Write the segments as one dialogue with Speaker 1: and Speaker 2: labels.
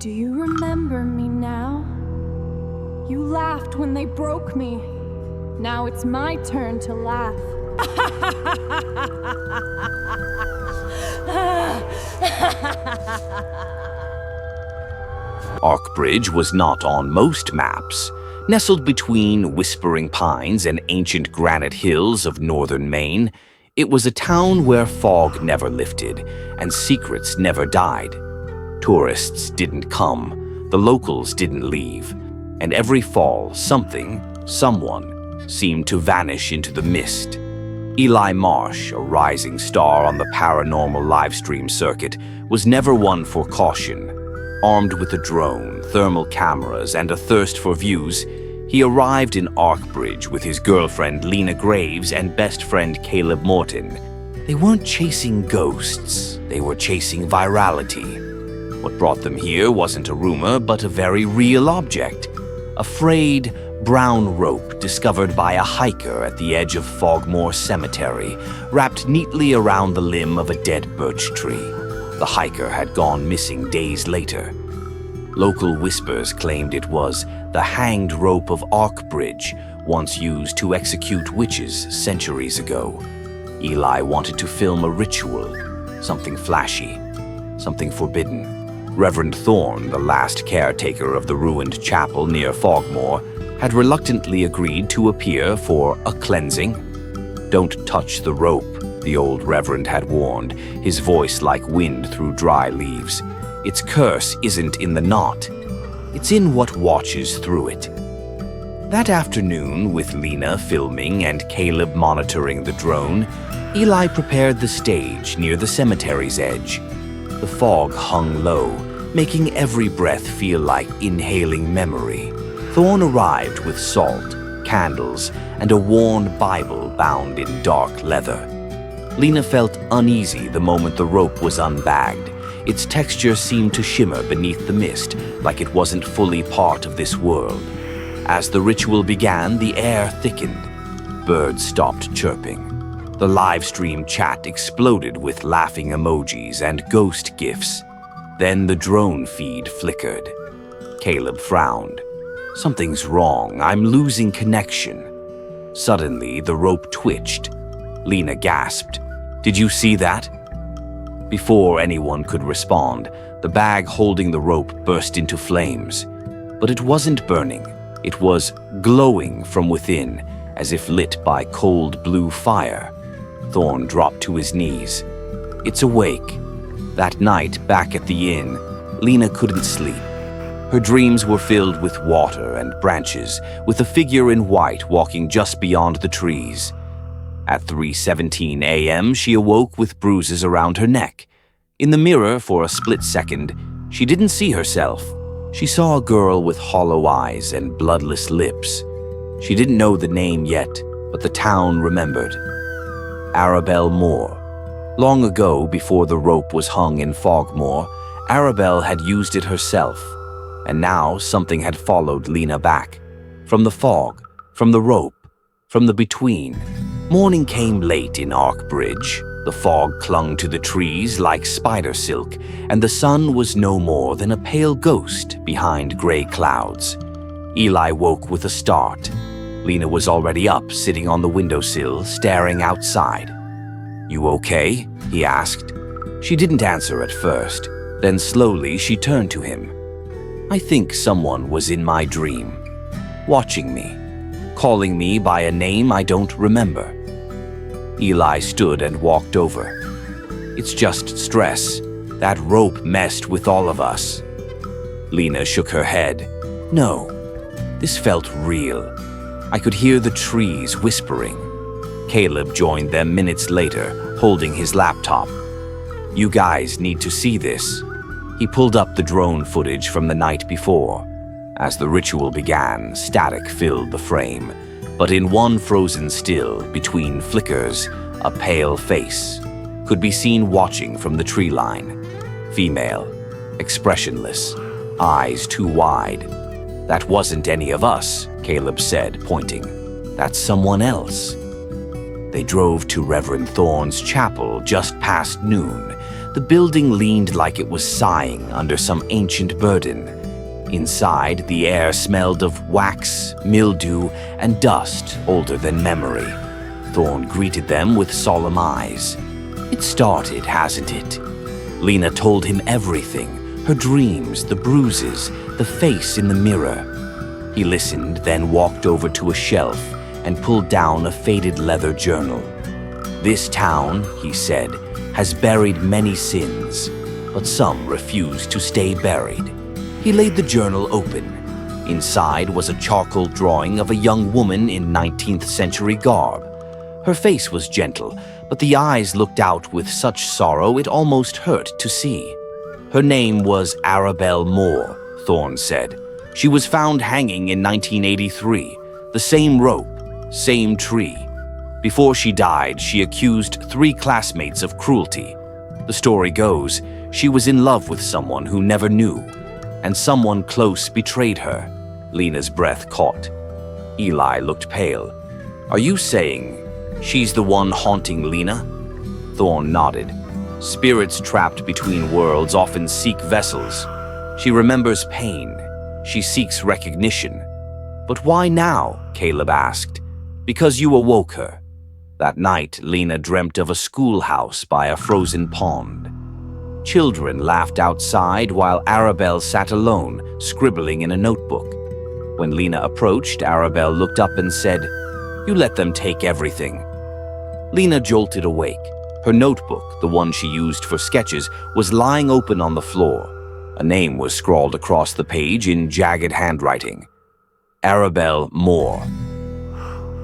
Speaker 1: Do you remember me now? You laughed when they broke me. Now it's my turn to laugh.
Speaker 2: Arkbridge was not on most maps. Nestled between whispering pines and ancient granite hills of northern Maine, it was a town where fog never lifted and secrets never died. Tourists didn't come, the locals didn't leave, and every fall someone seemed to vanish into the mist. Eli Marsh, a rising star on the paranormal livestream circuit, was never one for caution. Armed with a drone, thermal cameras, and a thirst for views, he arrived in Arkbridge with his girlfriend Lena Graves and best friend Caleb Morton. They weren't chasing ghosts, they were chasing virality. What brought them here wasn't a rumor, but a very real object. A frayed, brown rope discovered by a hiker at the edge of Fogmore Cemetery, wrapped neatly around the limb of a dead birch tree. The hiker had gone missing days later. Local whispers claimed it was the hanged rope of Arkbridge, once used to execute witches centuries ago. Eli wanted to film a ritual, something flashy, something forbidden. Reverend Thorne, the last caretaker of the ruined chapel near Fogmore, had reluctantly agreed to appear for a cleansing. "Don't touch the rope," the old reverend had warned, his voice like wind through dry leaves. "Its curse isn't in the knot. It's in what watches through it." That afternoon, with Lena filming and Caleb monitoring the drone, Eli prepared the stage near the cemetery's edge. The fog hung low, making every breath feel like inhaling memory. Thorne arrived with salt, candles, and a worn Bible bound in dark leather. Lena felt uneasy the moment the rope was unbagged. Its texture seemed to shimmer beneath the mist, like it wasn't fully part of this world. As the ritual began, the air thickened. Birds stopped chirping. The live stream chat exploded with laughing emojis and ghost gifs. Then the drone feed flickered. Caleb frowned. "Something's wrong. I'm losing connection." Suddenly, the rope twitched. Lena gasped. "Did you see that?" Before anyone could respond, the bag holding the rope burst into flames. But it wasn't burning. It was glowing from within, as if lit by cold blue fire. Thorne dropped to his knees. "It's awake." That night, back at the inn, Lena couldn't sleep. Her dreams were filled with water and branches, with a figure in white walking just beyond the trees. At 3:17 a.m., she awoke with bruises around her neck. In the mirror, for a split second, she didn't see herself. She saw a girl with hollow eyes and bloodless lips. She didn't know the name yet, but the town remembered. Arabelle Moore. Long ago, before the rope was hung in Fogmore, Arabelle had used it herself, and now something had followed Lena back. From the fog, from the rope, from the between. Morning came late in Arkbridge. The fog clung to the trees like spider silk, and the sun was no more than a pale ghost behind gray clouds. Eli woke with a start. Lena was already up, sitting on the windowsill, staring outside. "You okay?" he asked. She didn't answer at first. Then slowly she turned to him. "I think someone was in my dream, watching me, calling me by a name I don't remember." Eli stood and walked over. "It's just stress. That rope messed with all of us." Lena shook her head. "No, this felt real. I could hear the trees whispering." Caleb joined them minutes later, holding his laptop. "You guys need to see this." He pulled up the drone footage from the night before. As the ritual began, static filled the frame, but in one frozen still, between flickers, a pale face could be seen watching from the tree line. Female, expressionless, eyes too wide. "That wasn't any of us," Caleb said, pointing. "That's someone else." They drove to Reverend Thorne's chapel just past noon. The building leaned like it was sighing under some ancient burden. Inside, the air smelled of wax, mildew, and dust older than memory. Thorne greeted them with solemn eyes. "It started, hasn't it?" Lena told him everything, her dreams, the bruises, the face in the mirror. He listened, then walked over to a shelf and pulled down a faded leather journal. "This town," he said, "has buried many sins, but some refuse to stay buried." He laid the journal open. Inside was a charcoal drawing of a young woman in 19th century garb. Her face was gentle, but the eyes looked out with such sorrow it almost hurt to see. Her name was Arabelle Moore, Thorne said. She was found hanging in 1983, the same rope, same tree. Before she died, she accused 3 classmates of cruelty. The story goes, she was in love with someone who never knew, and someone close betrayed her. Lena's breath caught. Eli looked pale. "Are you saying she's the one haunting Lena?" Thorne nodded. "Spirits trapped between worlds often seek vessels. She remembers pain. She seeks recognition." "But why now?" Caleb asked. "Because you awoke her." That night, Lena dreamt of a schoolhouse by a frozen pond. Children laughed outside while Arabelle sat alone, scribbling in a notebook. When Lena approached, Arabelle looked up and said, "You let them take everything." Lena jolted awake. Her notebook, the one she used for sketches, was lying open on the floor. A name was scrawled across the page in jagged handwriting. Arabelle Moore.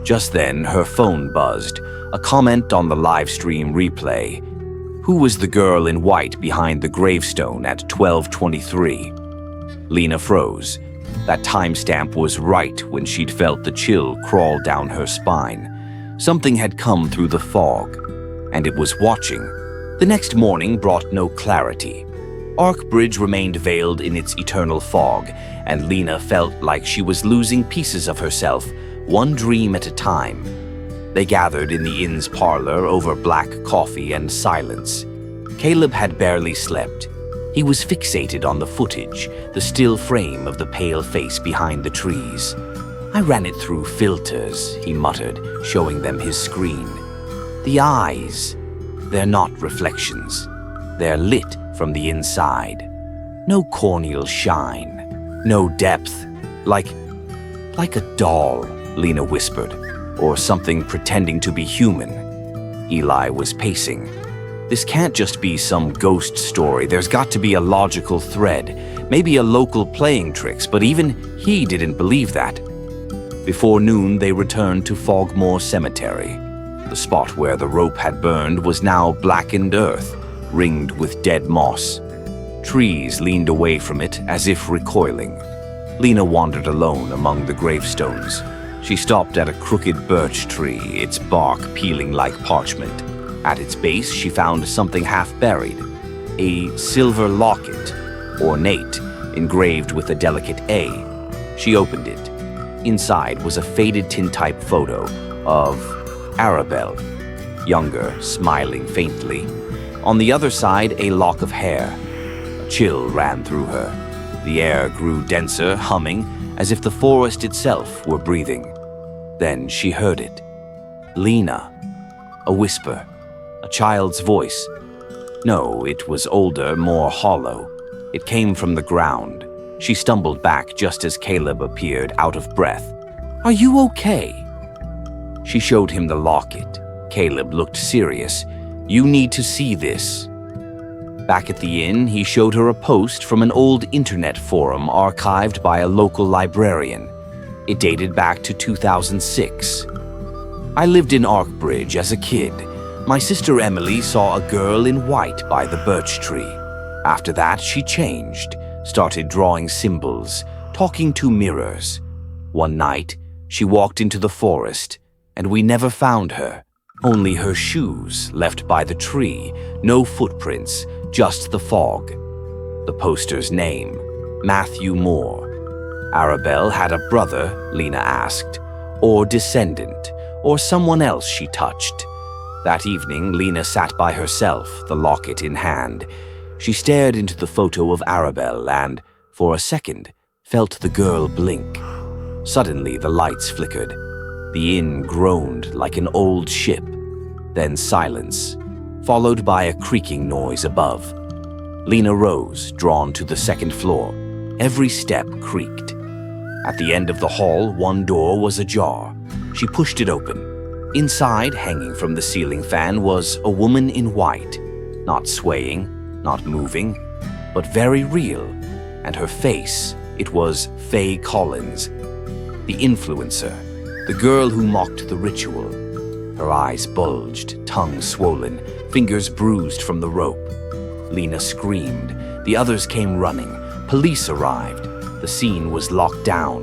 Speaker 2: Just then, her phone buzzed, a comment on the Livestream replay. Who was the girl in white behind the gravestone at 12:23? Lena froze. That timestamp was right when she'd felt the chill crawl down her spine. Something had come through the fog, and it was watching. The next morning brought no clarity. Arkbridge remained veiled in its eternal fog, and Lena felt like she was losing pieces of herself, one dream at a time. They gathered in the inn's parlor over black coffee and silence. Caleb had barely slept. He was fixated on the footage, the still frame of the pale face behind the trees. "I ran it through filters," he muttered, showing them his screen. "The eyes, they're not reflections. They're lit from the inside. No corneal shine, no depth, like a doll," Lena whispered. "Or something pretending to be human." Eli was pacing. "This can't just be some ghost story. There's got to be a logical thread. Maybe a local playing tricks, but even he didn't believe that." Before noon, they returned to Fogmore Cemetery. The spot where the rope had burned was now blackened earth, ringed with dead moss. Trees leaned away from it as if recoiling. Lena wandered alone among the gravestones. She stopped at a crooked birch tree, its bark peeling like parchment. At its base, she found something half-buried, a silver locket, ornate, engraved with a delicate A. She opened it. Inside was a faded tintype photo of Arabelle, younger, smiling faintly. On the other side, a lock of hair. A chill ran through her. The air grew denser, humming, as if the forest itself were breathing. Then she heard it. Lena. A whisper. A child's voice. No, it was older, more hollow. It came from the ground. She stumbled back just as Caleb appeared, out of breath. "Are you okay?" She showed him the locket. Caleb looked serious. "You need to see this." Back at the inn, he showed her a post from an old internet forum archived by a local librarian. It dated back to 2006. "I lived in Arkbridge as a kid. My sister Emily saw a girl in white by the birch tree. After that, she changed, started drawing symbols, talking to mirrors. One night, she walked into the forest, and we never found her. Only her shoes left by the tree, no footprints, just the fog." The poster's name, Matthew Moore. Arabelle had a brother, Lena asked, or descendant, or someone else she touched. That evening, Lena sat by herself, the locket in hand. She stared into the photo of Arabelle and, for a second, felt the girl blink. Suddenly, the lights flickered. The inn groaned like an old ship. Then silence, followed by a creaking noise above. Lena rose, drawn to the second floor. Every step creaked. At the end of the hall, one door was ajar. She pushed it open. Inside, hanging from the ceiling fan, was a woman in white, not swaying, not moving, but very real. And her face, it was Faye Collins, the influencer, the girl who mocked the ritual. Her eyes bulged, tongue swollen, fingers bruised from the rope. Lena screamed. The others came running. Police arrived. The scene was locked down.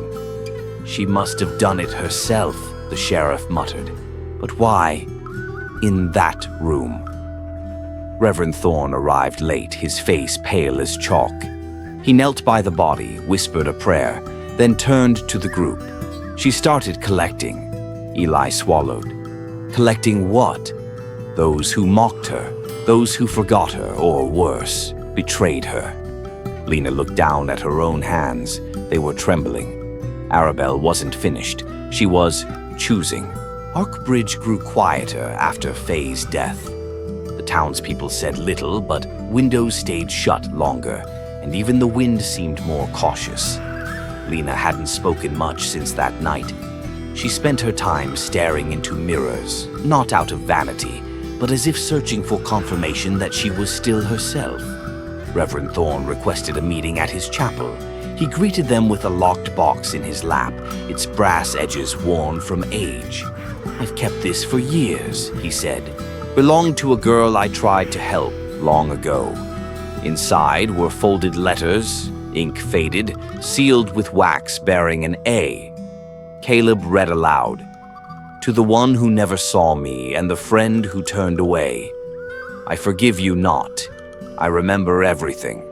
Speaker 2: She must have done it herself, the sheriff muttered. But why? In that room. Reverend Thorne arrived late, his face pale as chalk. He knelt by the body, whispered a prayer, then turned to the group. She started collecting. Eli swallowed. Collecting what? Those who mocked her, those who forgot her, or worse, betrayed her. Lena looked down at her own hands. They were trembling. Arabelle wasn't finished. She was choosing. Arkbridge grew quieter after Faye's death. The townspeople said little, but windows stayed shut longer, and even the wind seemed more cautious. Lena hadn't spoken much since that night. She spent her time staring into mirrors, not out of vanity, but as if searching for confirmation that she was still herself. Reverend Thorne requested a meeting at his chapel. He greeted them with a locked box in his lap, its brass edges worn from age. "I've kept this for years," he said. "Belonged to a girl I tried to help long ago." Inside were folded letters, ink faded, sealed with wax bearing an A. Caleb read aloud, "To the one who never saw me and the friend who turned away, I forgive you not. I remember everything,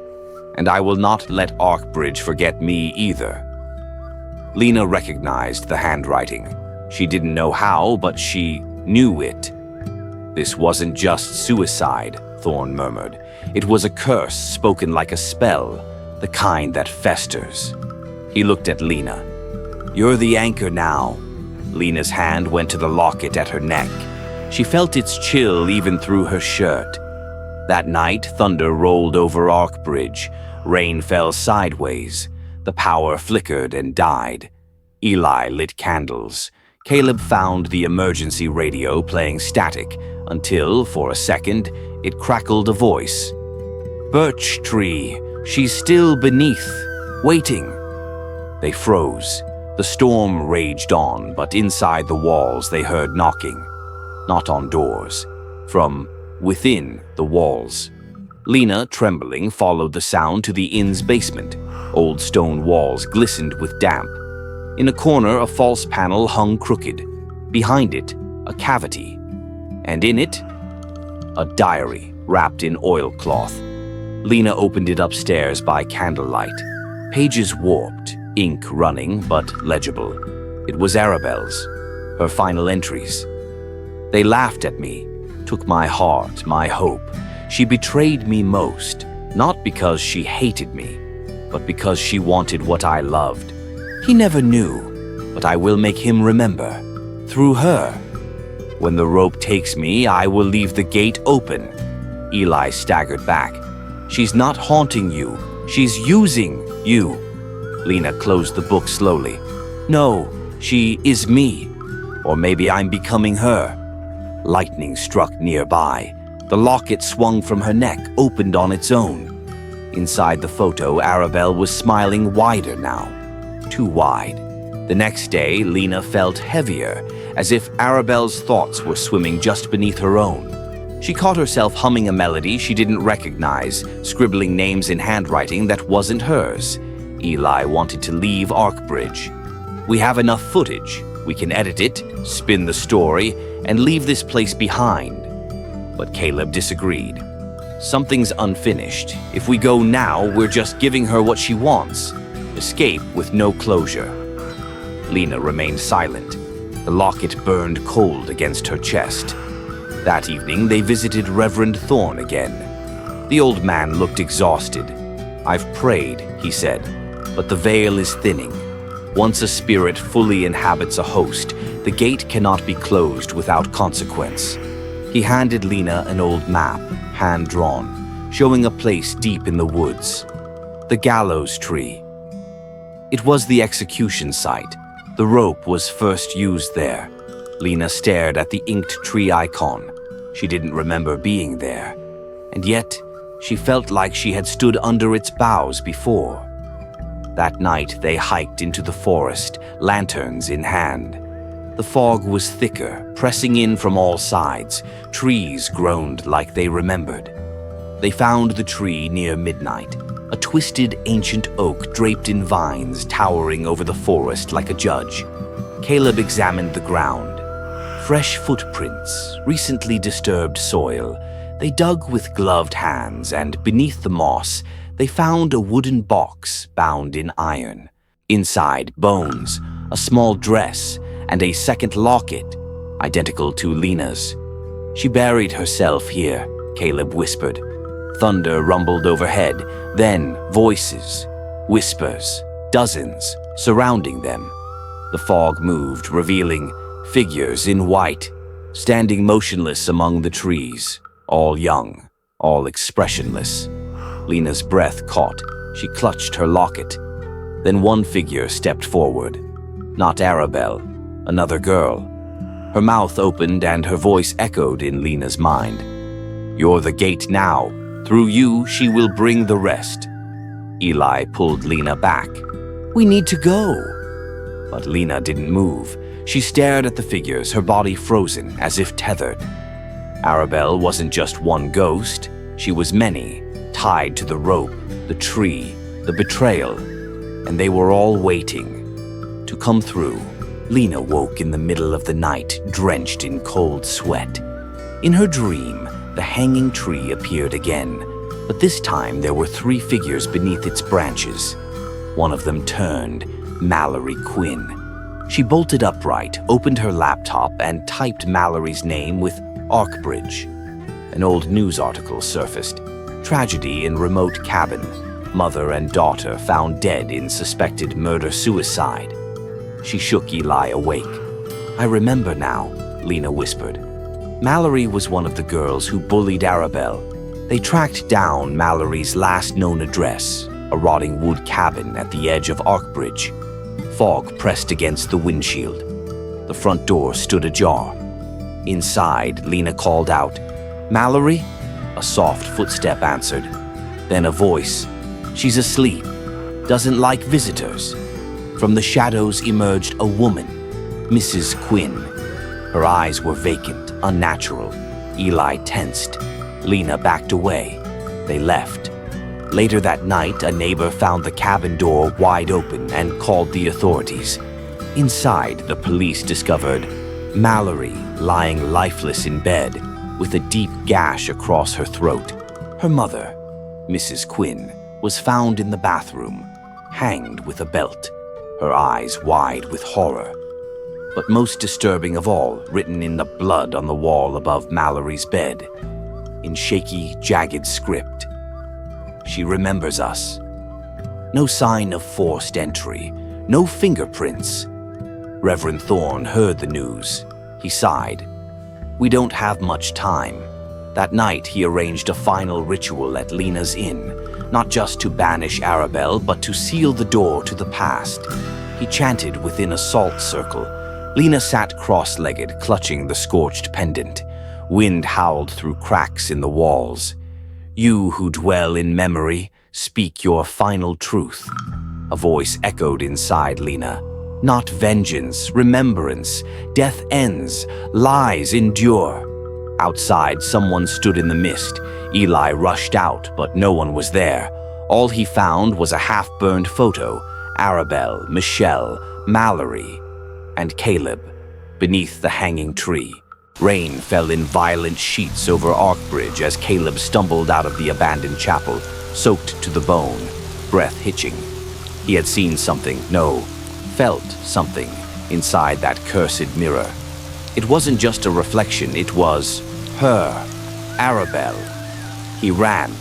Speaker 2: and I will not let Arkbridge forget me either." Lena recognized the handwriting. She didn't know how, but she knew it. "This wasn't just suicide," Thorne murmured. "It was a curse spoken like a spell, the kind that festers." He looked at Lena. "You're the anchor now." Lena's hand went to the locket at her neck. She felt its chill even through her shirt. That night, thunder rolled over Arkbridge. Rain fell sideways. The power flickered and died. Eli lit candles. Caleb found the emergency radio playing static until, for a second, it crackled a voice. "Birch tree, she's still beneath, waiting." They froze. The storm raged on, but inside the walls they heard knocking. Not on doors. From within the walls. Lena, trembling, followed the sound to the inn's basement. Old stone walls glistened with damp. In a corner, a false panel hung crooked. Behind it, a cavity. And in it, a diary wrapped in oilcloth. Lena opened it upstairs by candlelight. Pages warped, ink running but legible. It was Arabelle's, her final entries. "They laughed at me, took my heart, my hope. She betrayed me most, not because she hated me, but because she wanted what I loved. He never knew, but I will make him remember. Through her. When the rope takes me, I will leave the gate open." Eli staggered back. "She's not haunting you. She's using you." Lena closed the book slowly. "No, she is me. Or maybe I'm becoming her." Lightning struck nearby. The locket swung from her neck, opened on its own. Inside the photo, Arabelle was smiling wider now. Too wide. The next day, Lena felt heavier, as if Arabelle's thoughts were swimming just beneath her own. She caught herself humming a melody she didn't recognize, scribbling names in handwriting that wasn't hers. Eli wanted to leave Arkbridge. "We have enough footage. We can edit it, spin the story, and leave this place behind." But Caleb disagreed. "Something's unfinished. If we go now, we're just giving her what she wants. Escape with no closure." Lena remained silent. The locket burned cold against her chest. That evening, they visited Reverend Thorne again. The old man looked exhausted. "I've prayed," he said, "but the veil is thinning. Once a spirit fully inhabits a host, the gate cannot be closed without consequence." He handed Lena an old map, hand-drawn, showing a place deep in the woods. The Gallows Tree. It was the execution site. The rope was first used there. Lena stared at the inked tree icon. She didn't remember being there, and yet she felt like she had stood under its boughs before. That night they hiked into the forest, lanterns in hand. The fog was thicker, pressing in from all sides. Trees groaned like they remembered. They found the tree near midnight, a twisted ancient oak draped in vines towering over the forest like a judge. Caleb examined the ground. Fresh footprints, recently disturbed soil. They dug with gloved hands, and beneath the moss, they found a wooden box bound in iron. Inside, bones, a small dress, and a second locket, identical to Lena's. "She buried herself here," Caleb whispered. Thunder rumbled overhead, then voices, whispers, dozens, surrounding them. The fog moved, revealing figures in white, standing motionless among the trees, all young, all expressionless. Lena's breath caught. She clutched her locket. Then one figure stepped forward. Not Arabelle, another girl. Her mouth opened and her voice echoed in Lena's mind. "You're the gate now. Through you, she will bring the rest." Eli pulled Lena back. "We need to go." But Lena didn't move. She stared at the figures, her body frozen, as if tethered. Arabelle wasn't just one ghost. She was many, tied to the rope, the tree, the betrayal, and they were all waiting to come through. Lena woke in the middle of the night, drenched in cold sweat. In her dream, the hanging tree appeared again, but this time there were 3 figures beneath its branches. One of them turned, Mallory Quinn. She bolted upright, opened her laptop, and typed Mallory's name with Arkbridge. An old news article surfaced. Tragedy in remote cabin. Mother and daughter found dead in suspected murder-suicide. She shook Eli awake. "I remember now," Lena whispered. Mallory was one of the girls who bullied Arabelle. They tracked down Mallory's last known address, a rotting wood cabin at the edge of Arkbridge. Fog pressed against the windshield. The front door stood ajar. Inside, Lena called out, "Mallory?" A soft footstep answered. Then a voice, "She's asleep. Doesn't like visitors." From the shadows emerged a woman, Mrs. Quinn. Her eyes were vacant, unnatural. Eli tensed. Lena backed away. They left. Later that night, a neighbor found the cabin door wide open and called the authorities. Inside, the police discovered Mallory lying lifeless in bed with a deep gash across her throat. Her mother, Mrs. Quinn, was found in the bathroom, hanged with a belt, her eyes wide with horror. But most disturbing of all, written in the blood on the wall above Mallory's bed, in shaky, jagged script, "She remembers us." No sign of forced entry, no fingerprints. Reverend Thorne heard the news. He sighed. "We don't have much time." That night, he arranged a final ritual at Lena's inn, not just to banish Arabelle, but to seal the door to the past. He chanted within a salt circle. Lena sat cross-legged, clutching the scorched pendant. Wind howled through cracks in the walls. "You who dwell in memory, speak your final truth." A voice echoed inside Lena. "Not vengeance, remembrance. Death ends, lies endure." Outside, someone stood in the mist. Eli rushed out, but no one was there. All he found was a half-burned photo. Arabelle, Michelle, Mallory, and Caleb beneath the hanging tree. Rain fell in violent sheets over Arkbridge as Caleb stumbled out of the abandoned chapel, soaked to the bone, breath hitching. He had seen something, no, felt something inside that cursed mirror. It wasn't just a reflection, it was Her, Arabelle. He ran.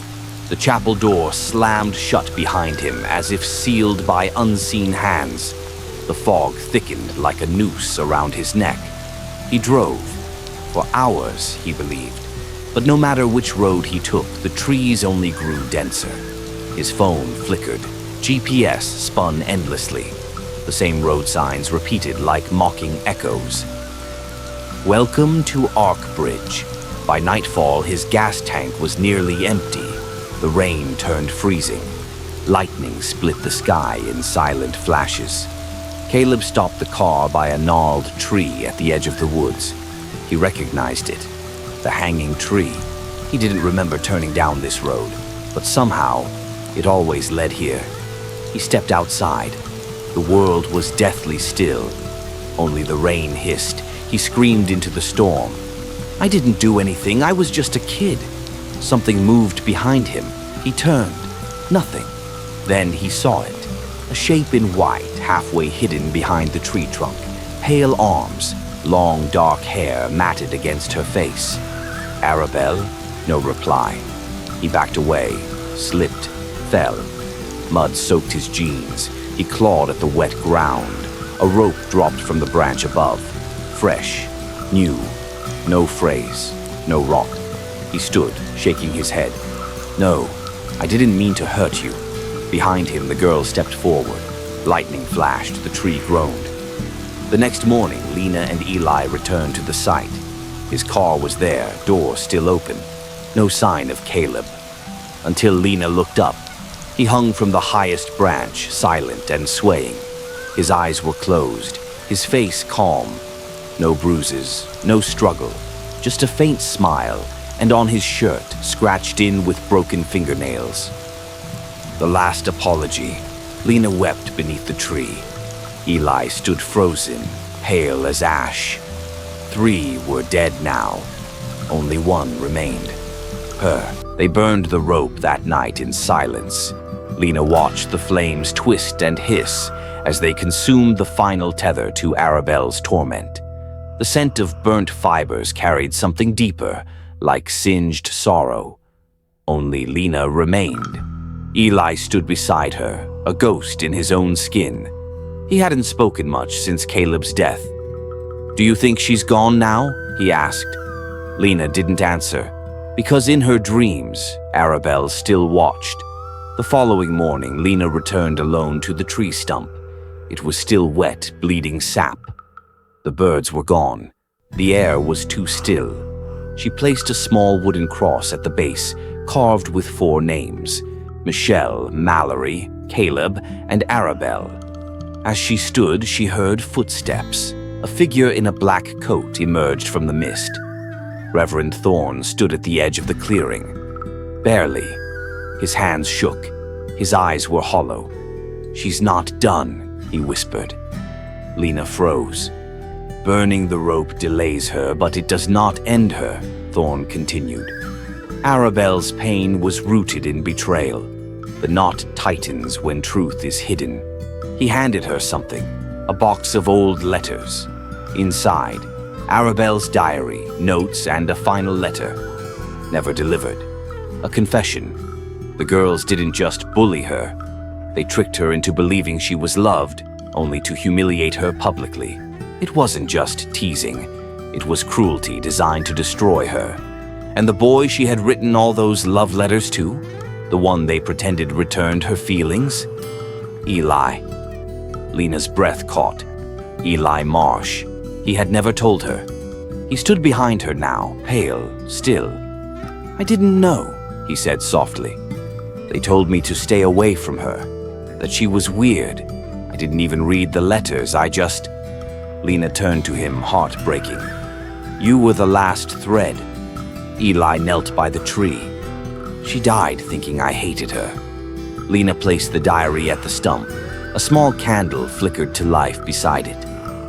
Speaker 2: The chapel door slammed shut behind him as if sealed by unseen hands. The fog thickened like a noose around his neck. He drove. For hours, he believed. But no matter which road he took, the trees only grew denser. His phone flickered. GPS spun endlessly. The same road signs repeated like mocking echoes. Welcome to Arkbridge. By nightfall, his gas tank was nearly empty. The rain turned freezing. Lightning split the sky in silent flashes. Caleb stopped the car by a gnarled tree at the edge of the woods. He recognized it. The hanging tree. He didn't remember turning down this road, but somehow, it always led here. He stepped outside. The world was deathly still. Only the rain hissed. He screamed into the storm. I didn't do anything. I was just a kid. Something moved behind him. He turned. Nothing. Then he saw it. A shape in white, halfway hidden behind the tree trunk. Pale arms, long dark hair matted against her face. Arabelle? No reply. He backed away, slipped, fell. Mud soaked his jeans. He clawed at the wet ground. A rope dropped from the branch above. Fresh, new, no phrase, no rock. He stood, shaking his head. No, I didn't mean to hurt you. Behind him, the girl stepped forward. Lightning flashed, the tree groaned. The next morning, Lena and Eli returned to the site. His car was there, door still open. No sign of Caleb. Until Lena looked up. He hung from the highest branch, silent and swaying. His eyes were closed, his face calm. No bruises, no struggle, just a faint smile, and on his shirt, scratched in with broken fingernails. The last apology. Lena wept beneath the tree. Eli stood frozen, pale as ash. 3 were dead now. Only 1 remained. Her. They burned the rope that night in silence. Lena watched the flames twist and hiss as they consumed the final tether to Arabelle's torment. The scent of burnt fibers carried something deeper, like singed sorrow. Only Lena remained. Eli stood beside her, a ghost in his own skin. He hadn't spoken much since Caleb's death. "Do you think she's gone now?" he asked. Lena didn't answer, because in her dreams, Arabelle still watched. The following morning, Lena returned alone to the tree stump. It was still wet, bleeding sap. The birds were gone. The air was too still. She placed a small wooden cross at the base, carved with 4 names: Michelle, Mallory, Caleb, and Arabelle. As she stood, she heard footsteps. A figure in a black coat emerged from the mist. Reverend Thorne stood at the edge of the clearing. Barely. His hands shook. His eyes were hollow. "She's not done," he whispered. Lena froze. "Burning the rope delays her, but it does not end her," Thorne continued. Arabelle's pain was rooted in betrayal. The knot tightens when truth is hidden. He handed her something, a box of old letters. Inside, Arabelle's diary, notes, and a final letter. Never delivered. A confession. The girls didn't just bully her. They tricked her into believing she was loved, only to humiliate her publicly. It wasn't just teasing. It was cruelty designed to destroy her. And the boy she had written all those love letters to? The one they pretended returned her feelings? Eli. Lena's breath caught. Eli Marsh. He had never told her. He stood behind her now, pale, still. "I didn't know," he said softly. "They told me to stay away from her, that she was weird. I didn't even read the letters, I just..." Lena turned to him, heartbreaking. "You were the last thread." Eli knelt by the tree. She died thinking I hated her. Lena placed the diary at the stump. A small candle flickered to life beside it.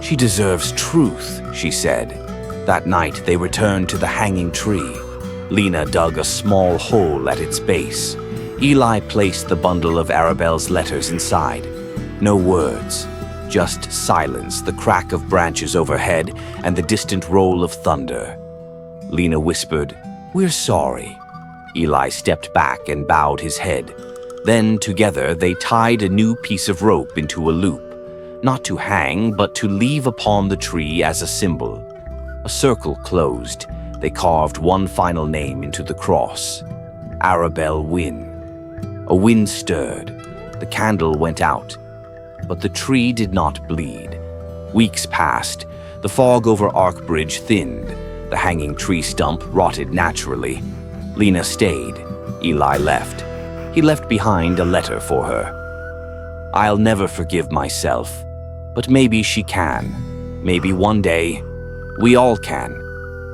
Speaker 2: "She deserves truth," she said. That night, they returned to the hanging tree. Lena dug a small hole at its base. Eli placed the bundle of Arabelle's letters inside. No words, just silence, the crack of branches overhead, and the distant roll of thunder. Lena whispered, "We're sorry." Eli stepped back and bowed his head. Then, together, they tied a new piece of rope into a loop, not to hang, but to leave upon the tree as a symbol. A circle closed. They carved one final name into the cross. Arabelle Wynne. A wind stirred. The candle went out. But the tree did not bleed. Weeks passed. The fog over Arkbridge thinned. The hanging tree stump rotted naturally. Lena stayed. Eli left. He left behind a letter for her. "I'll never forgive myself, but maybe she can. Maybe one day, we all can."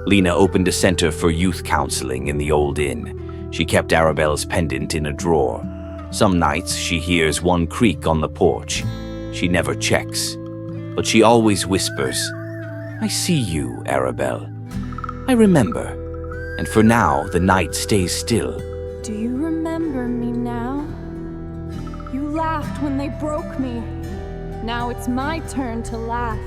Speaker 2: Lena opened a center for youth counseling in the old inn. She kept Arabelle's pendant in a drawer. Some nights she hears one creak on the porch. She never checks, but she always whispers, "I see you, Arabelle. I remember." And for now, the night stays still.
Speaker 1: Do you remember me now? You laughed when they broke me. Now it's my turn to laugh.